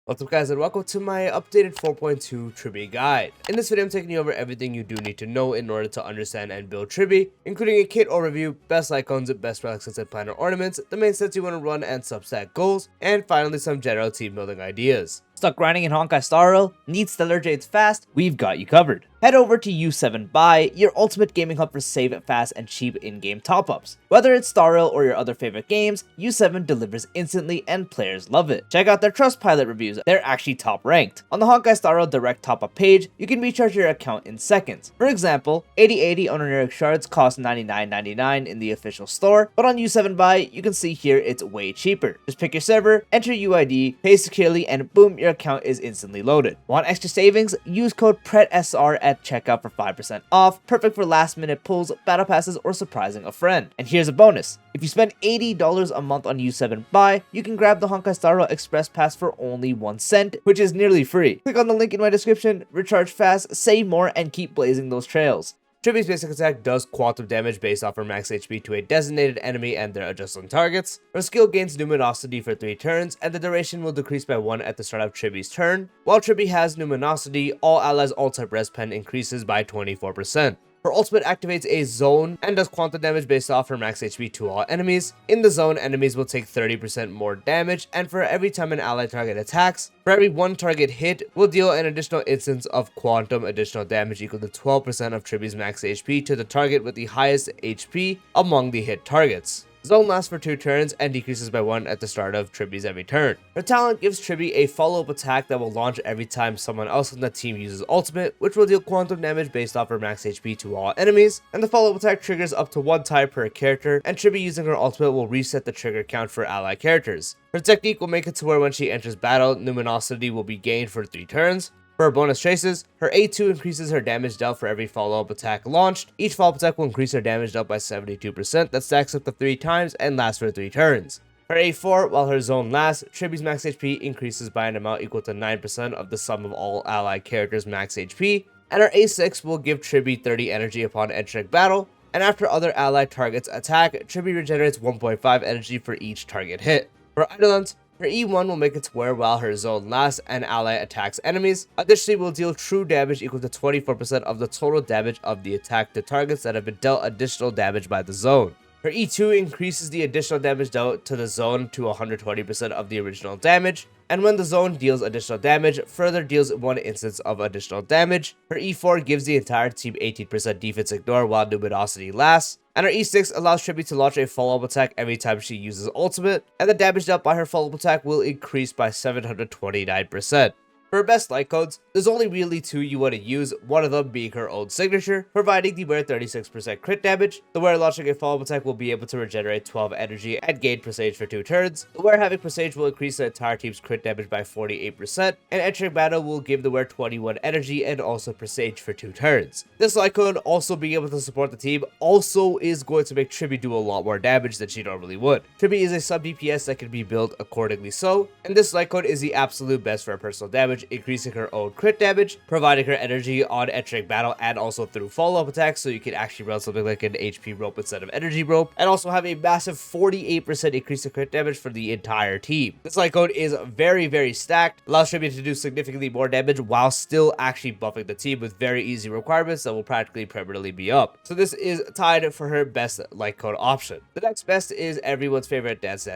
What's up guys, and welcome to my updated 4.2 Tribbie guide. In this video I'm taking you over everything you do need to know in order to understand and build Tribbie, including a kit overview, best Lightcones, best Relics and Planar Ornaments, the main sets you want to run and substat goals, and finally some general team building ideas. Stuck grinding in Honkai Star Rail? Need Stellar Jades fast? We've got you covered. Head over to U7 Buy, your ultimate gaming hub for save fast and cheap in-game top-ups. Whether it's Star Rail or your other favorite games, U7 delivers instantly and players love it. Check out their Trustpilot reviews, they're actually top ranked. On the Honkai Star Rail direct top-up page, you can recharge your account in seconds. For example, 8080 Honorific shards cost $99.99 in the official store, but on U7 Buy, you can see here it's way cheaper. Just pick your server, enter UID, pay securely, and boom, your account is instantly loaded. Want extra savings? Use code PRETSR at checkout for 5% off, perfect for last minute pulls, battle passes, or surprising a friend. And here's a bonus. If you spend $80 a month on U7 Buy, you can grab the Honkai Star Rail Express Pass for only 1 cent, which is nearly free. Click on the link in my description, recharge fast, save more, and keep blazing those trails. Tribbie's basic attack does quantum damage based off her max HP to a designated enemy and their adjacent targets. Her skill gains numinosity for 3 turns, and the duration will decrease by 1 at the start of Tribbie's turn. While Tribbie has numinosity, all allies' alt-type res pen increases by 24%. Her ultimate activates a zone and does quantum damage based off her max HP to all enemies. In the zone, enemies will take 30% more damage, and for every time an ally target attacks, for every 1 target hit, will deal an additional instance of quantum additional damage equal to 12% of Tribbie's max HP to the target with the highest HP among the hit targets. Zone lasts for 2 turns and decreases by 1 at the start of Tribbie's every turn. Her talent gives Tribbie a follow-up attack that will launch every time someone else on the team uses ultimate, which will deal quantum damage based off her max HP to all enemies, and the follow-up attack triggers up to 1 time per character, and Tribbie using her ultimate will reset the trigger count for ally characters. Her technique will make it to where when she enters battle, numinosity will be gained for 3 turns. For her bonus traces, her A2 increases her damage dealt for every follow-up attack launched. Each follow-up attack will increase her damage dealt by 72%, that stacks up to 3 times and lasts for 3 turns. Her A4, while her zone lasts, Tribbie's max HP increases by an amount equal to 9% of the sum of all allied characters' max HP, and her A6 will give Tribbie 30 energy upon entering battle, and after other allied targets attack, Tribbie regenerates 1.5 energy for each target hit. For Eidolons, her E1 will make it to where while her zone lasts, an ally attacks enemies. Additionally, will deal true damage equal to 24% of the total damage of the attack to targets that have been dealt additional damage by the zone. Her E2 increases the additional damage dealt to the zone to 120% of the original damage, and when the zone deals additional damage, further deals 1 instance of additional damage. Her E4 gives the entire team 18% defense ignore while numinosity lasts, and her E6 allows Tribbie to launch a follow-up attack every time she uses ultimate, and the damage dealt by her follow-up attack will increase by 729%. For her best Lightcones, there's only really 2 you want to use, one of them being her own signature, providing the wear 36% crit damage. The wear launching a follow-up attack will be able to regenerate 12 energy and gain presage for 2 turns. The wear having presage will increase the entire team's crit damage by 48%, and entering battle will give the wear 21 energy and also presage for 2 turns. This Lightcone also being able to support the team also is going to make Tribbie do a lot more damage than she normally would. Tribbie is a sub DPS that can be built accordingly so, and this Lightcone is the absolute best for her personal damage, increasing her own crit damage, providing her energy on entering battle and also through follow-up attacks, so you can actually run something like an HP rope instead of energy rope, and also have a massive 48% increase in crit damage for the entire team. This Lightcone is very stacked, allows Tribbie to do significantly more damage while still actually buffing the team with very easy requirements that will practically permanently be up. So this is tied for her best Lightcone option. The next best is everyone's favorite Dance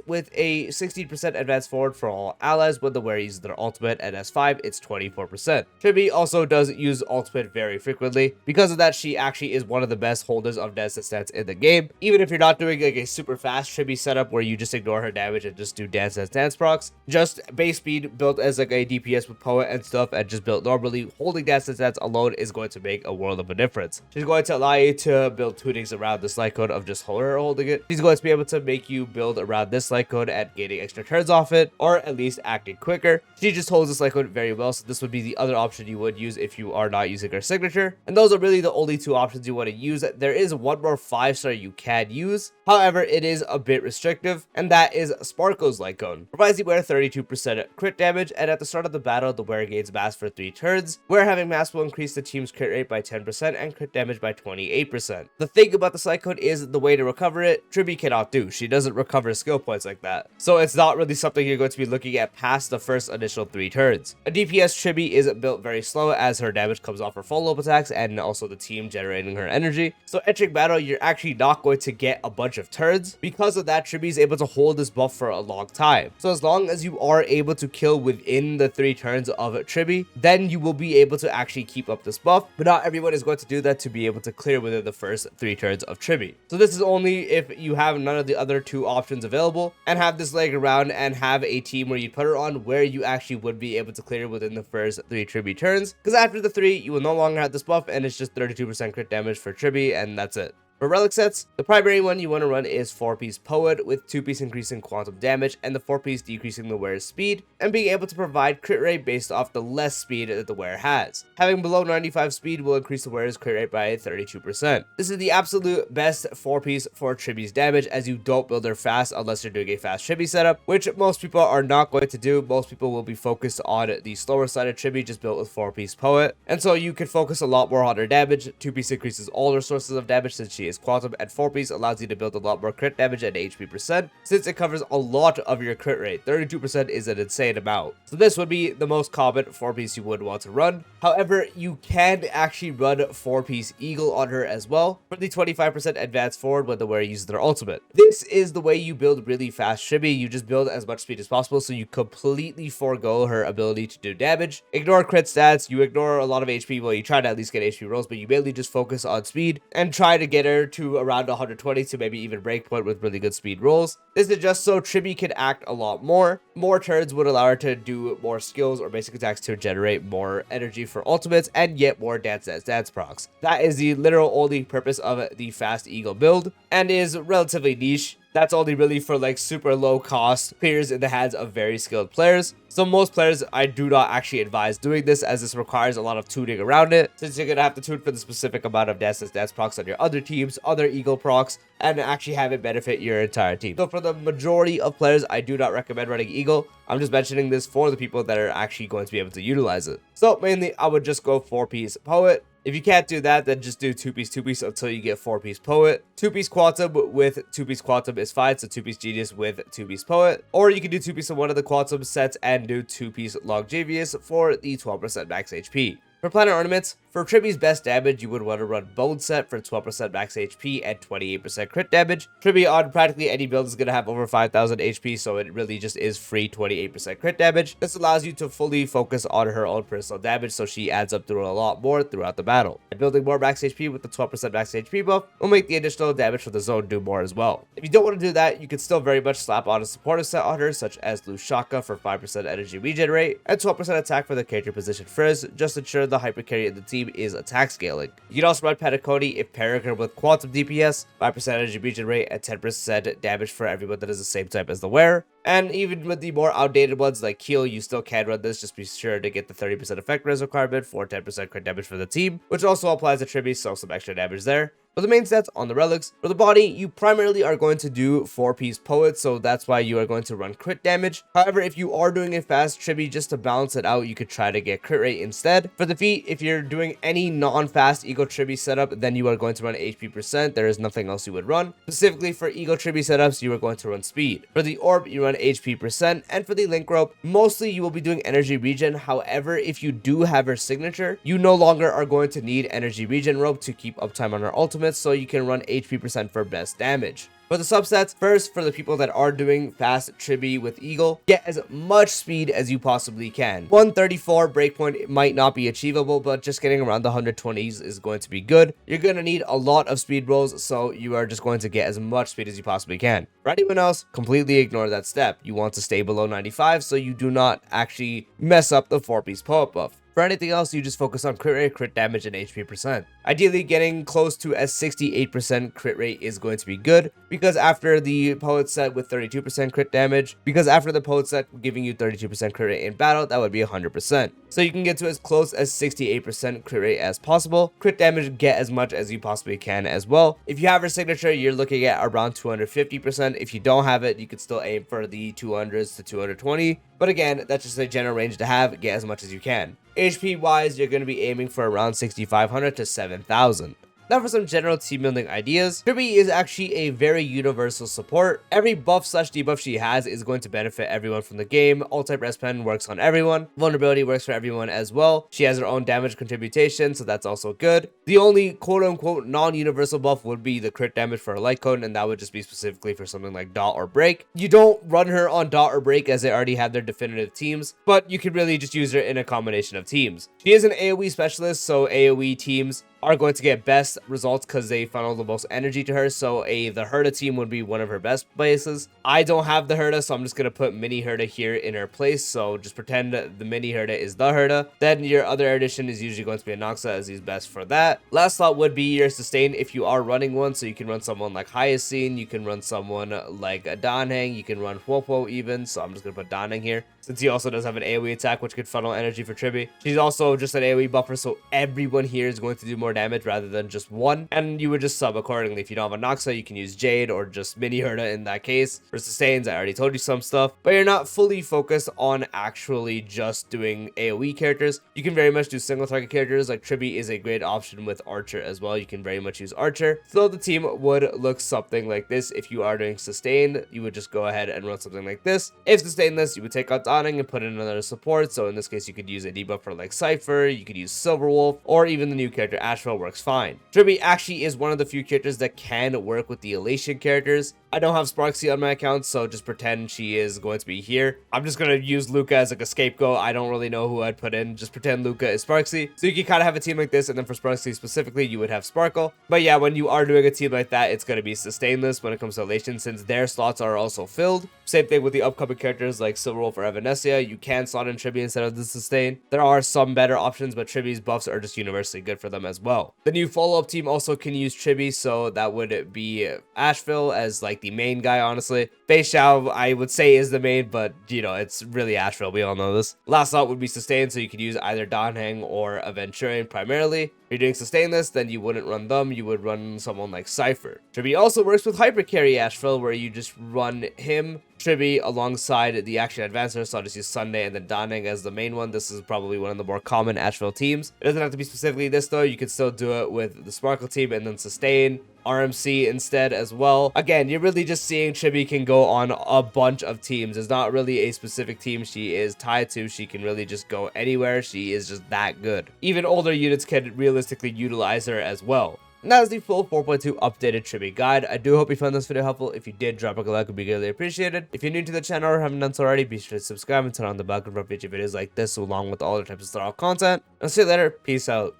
with a 16% advance forward for all allies when the wearer uses their ultimate, and S5 it's 24%. Tribbie also does use ultimate very frequently. Because of that, she actually is one of the best holders of Dance stats in the game. Even if you're not doing like a super fast Tribbie setup where you just ignore her damage and just do dance procs, just base speed built as like a DPS with poet and stuff and just built normally, holding Dance stats alone is going to make a world of a difference. She's going to allow you to build tunings around this Lightcone of just her holding it. She's going to be able to make you build around this Lightcone and gaining extra turns off it, or at least acting quicker. She just holds the Lightcone very well, so this would be the other option you would use if you are not using her signature. And those are really the only two options you want to use. There is one more 5-star you can use, however, it is a bit restrictive, and that is Sparkle's Lightcone. Provides the wearer 32% crit damage, and at the start of the battle, the wearer gains mass for 3 turns, where having mass will increase the team's crit rate by 10% and crit damage by 28%. The thing about the Lightcone is the way to recover it, Tribbie cannot do. She doesn't recover skill points like that, so it's not really something you're going to be looking at past the first initial 3 turns. A DPS Tribbie is built very slow as her damage comes off her follow-up attacks and also the team generating her energy, so entering battle, you're actually not going to get a bunch of turns. Because of that, Tribbie is able to hold this buff for a long time. So as long as you are able to kill within the 3 turns of Tribbie, then you will be able to actually keep up this buff, but not everyone is going to do that to be able to clear within the first 3 turns of Tribbie. So this is only if you have none of the other 2 options available and have this leg around and have a team where you put her on where you actually would be able to clear within the first 3 Tribbie turns, because after the 3 you will no longer have this buff and it's just 32% crit damage for Tribbie, and that's it. For relic sets, the primary one you want to run is 4-piece Poet with 2-piece increasing quantum damage and the 4-piece decreasing the wearer's speed, and being able to provide crit rate based off the less speed that the wearer has. Having below 95 speed will increase the wearer's crit rate by 32%. This is the absolute best 4-piece for Tribbie's damage, as you don't build her fast unless you're doing a fast Tribbie setup, which most people are not going to do. Most people will be focused on the slower side of Tribbie, just built with 4-piece Poet, and so you can focus a lot more on her damage. 2-piece increases all her sources of damage since she is quantum, and 4-piece allows you to build a lot more crit damage and HP percent since it covers a lot of your crit rate. 32% is an insane amount. So this would be the most common 4-piece you would want to run. However, you can actually run 4-piece Eagle on her as well for the 25% advance forward when the wearer uses their ultimate. This is the way you build really fast Tribbie. You just build as much speed as possible, so you completely forego her ability to do damage. Ignore crit stats, you ignore a lot of HP. Well, you try to at least get HP rolls, but you mainly just focus on speed and try to get her to around 120 to maybe even breakpoint with really good speed rolls. This is just so Tribbie can act a lot more. More turns would allow her to do more skills or basic attacks to generate more energy for ultimates and get more dance procs. That is the literal only purpose of the fast Eagle build, and is relatively niche. That's only really for like super low cost clears in the hands of very skilled players. So most players, I do not actually advise doing this, as this requires a lot of tuning around it, since you're gonna have to tune for the specific amount of dance procs on your other teams, other Eagle procs, and actually have it benefit your entire team. So for the majority of players, I do not recommend running Eagle. I'm just mentioning this for the people that are actually going to be able to utilize it. So mainly, I would just go 4-piece Poet. If you can't do that, then just do 2-piece until you get 4-piece Poet. 2-piece Quantum with 2-piece Quantum is fine, so 2-piece Genius with 2-piece Poet. Or you can do 2-piece of one of the Quantum sets and do 2-piece Longevious for the 12% max HP. For Planar Ornaments, for Tribbie's best damage, you would want to run Bone Set for 12% max HP and 28% crit damage. Tribbie on practically any build is going to have over 5,000 HP, so it really just is free 28% crit damage. This allows you to fully focus on her own personal damage, so she adds up to a lot more throughout the battle. And building more max HP with the 12% max HP buff will make the additional damage for the zone do more as well. If you don't want to do that, you can still very much slap on a supporter set on her, such as Lushaka for 5% energy regenerate and 12% attack for the character position first, just ensure the hyper carry of the team is attack scaling. You can also run Petaconi if pairing with quantum DPS, 5% energy regen rate, and 10% damage for everyone that is the same type as the wearer. And even with the more outdated ones like Keel, you still can run this. Just be sure to get the 30% effect res requirement for 10% crit damage for the team, which also applies to Tribbie, so some extra damage there. For the main stats on the relics, for the body, you primarily are going to do 4-piece Poet, so that's why you are going to run crit damage. However, if you are doing a fast Tribbie, just to balance it out, you could try to get crit rate instead. For the feet, if you're doing any non-fast Eagle Tribbie setup, then you are going to run HP percent. There is nothing else you would run. Specifically for Eagle Tribbie setups, you are going to run speed. For the orb, you run HP percent, and for the link rope, mostly you will be doing energy regen. However, if you do have her signature, you no longer are going to need energy regen rope to keep uptime on her ultimate, so you can run HP percent for best damage. For the subsets, first, for the people that are doing fast Tribbie with Eagle, get as much speed as you possibly can. 134 breakpoint might not be achievable, but just getting around the 120s is going to be good. You're going to need a lot of speed rolls, so you are just going to get as much speed as you possibly can. For anyone else, completely ignore that step. You want to stay below 95, so you do not actually mess up the 4-piece Poet buff. For anything else, you just focus on crit rate, crit damage, and HP percent. Ideally, getting close to a 68% crit rate is going to be good, because after the poet set with 32% crit damage, giving you 32% crit rate in battle, that would be 100%. So you can get to as close as 68% crit rate as possible. Crit damage, get as much as you possibly can as well. If you have her signature, you're looking at around 250%. If you don't have it, you could still aim for the 200s to 220. But again, that's just a general range to have. Get as much as you can. HP wise, you're going to be aiming for around 6,500 to 7,000. Now for some general team building ideas. Tribbie is actually a very universal support. Every buff slash debuff she has is going to benefit everyone from the game. All type rest pen works on everyone. Vulnerability works for everyone as well. She has her own damage contribution, so that's also good. The only quote unquote non-universal buff would be the crit damage for a light cone, and that would just be specifically for something like dot or break. You don't run her on dot or break as they already have their definitive teams, but you could really just use her in a combination of teams. She is an AoE specialist, so AoE teams are going to get best results because they funnel the most energy to her. So the Herda team would be one of her best places. I don't have the Herda, so I'm just going to put mini Herda here in her place. So just pretend the mini Herda is the Herda. Then your other addition is usually going to be a Noxa, as he's best for that. Last slot would be your sustain if you are running one. So you can run someone like Hyacinth, you can run someone like a Danheng, you can run Huopo even. So I'm just going to put Danheng here, since he also does have an AoE attack, which could funnel energy for Tribbie. She's also just an AoE buffer, so everyone here is going to do more damage rather than just one, and you would just sub accordingly. If you don't have a Noxa, you can use Jade or just mini Herda in that case. For sustains, I already told you some stuff, but you're not fully focused on actually just doing AoE characters. You can very much do single target characters. Like Tribbie is a great option with Archer as well. You can very much use Archer. So the team would look something like this. If you are doing sustain, you would just go ahead and run something like this. If sustainless, you would take out Dawning and put in another support. So in this case, you could use a debuff for like Cypher, you could use Silverwolf, or even the new character Asheville works fine. Tribbie actually is one of the few characters that can work with the Elation characters. I don't have Sparksy on my account, so just pretend she is going to be here. I'm just going to use Luca as like a scapegoat. I don't really know who I'd put in. Just pretend Luca is Sparksy. So you can kind of have a team like this, and then for Sparksy specifically, you would have Sparkle. But yeah, when you are doing a team like that, it's going to be sustainless when it comes to Elation, since their slots are also filled. Same thing with the upcoming characters like Silverwolf or Evanescia. You can slot in Tribbie instead of the sustain. There are some better options, but Tribbie's buffs are just universally good for them as well. The new follow-up team also can use Tribbie, so that would be Asheville as like the main guy, honestly. Fei Xiao, I would say, is the main, but you know, it's really Asheville. We all know this. Last slot would be sustain, so you could use either Danheng or a Venturian primarily. If you're doing sustainless, then you wouldn't run them. You would run someone like Cypher. Tribbie also works with Hyper Carry Asheville, where you just run him, Tribbie, alongside the Action Advancer. So I'll just use Sunday and then Danheng as the main one. This is probably one of the more common Asheville teams. It doesn't have to be specifically this though. You could still do it with the Sparkle team and then sustain RMC instead as well. Again, you're really just seeing Tribbie can go on a bunch of teams. There's not really a specific team she is tied to. She can really just go anywhere. She is just that good. Even older units can realistically utilize her as well. And that is the full 4.2 updated Tribbie guide. I do hope you found this video helpful. If you did, drop a like, would be greatly appreciated. If you're new to the channel or haven't done so already, be sure to subscribe and turn on the bell for future videos like this, along with all other types of style content. I'll see you later. Peace out.